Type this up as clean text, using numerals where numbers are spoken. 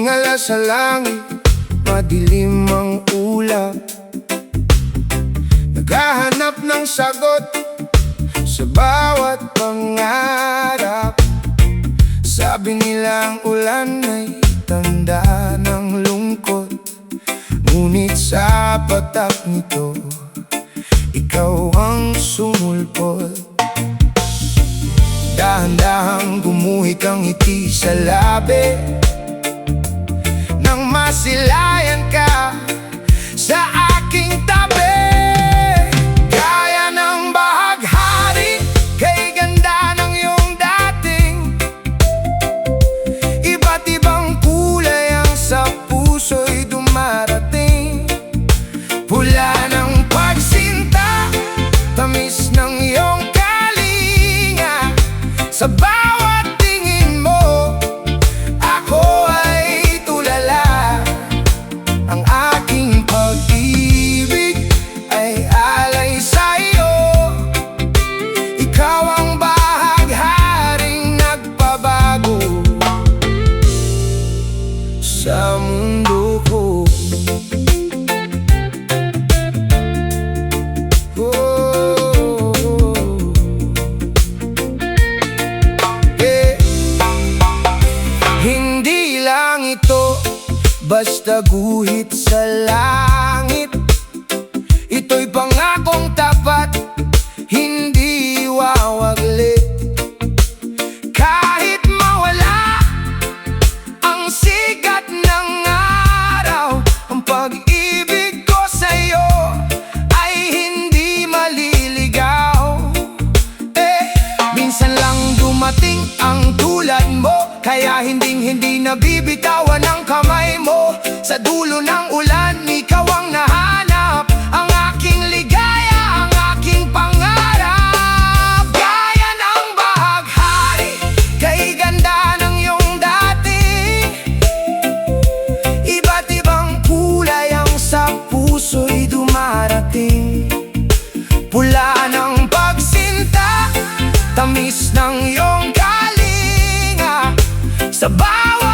Hingala sa langit, madilim ang ulap. Naghahanap ng sagot sa bawat pangarap. Sabi nila ang ulan ay tanda ng lungkot, ngunit sa patak nito, ikaw ang sumulpot. Dahan-dahang gumuhit ang ngiti sa labi, nang masilayan ka sa aking tabi. Gaya ng bahaghari, kay ganda ng iyong dating. Iba't ibang kulay ang sa puso'y dumarating. Pula ng pagsinta, tamis ng iyong kalinga. Sa bawat tingin mo, ako ay tulala. Ang aking pag-ibig ay alay sa'yo. Ikaw ang bahagharing nagpabago sa mundo ko. Hindi lang ito basta guhit sa langit. Ito'y pangakong tapat, hindi wawaglit. Kahit mawala ang sikat ng araw, ang pag-ibig ko sa'yo ay hindi maliligaw. Minsan lang dumating ang tulad mo, kaya hindi nabibitawan ang kamay mo. Sa dulo ng ulan, ikaw ang nahanap, ang aking ligaya, ang aking pangarap. Gaya ng bahaghari, kay ganda ng iyong dating. Iba't ibang kulay ang sa puso'y dumarating. Pula ng pagsinta, tamis ng iyong kalinga. Sa bawat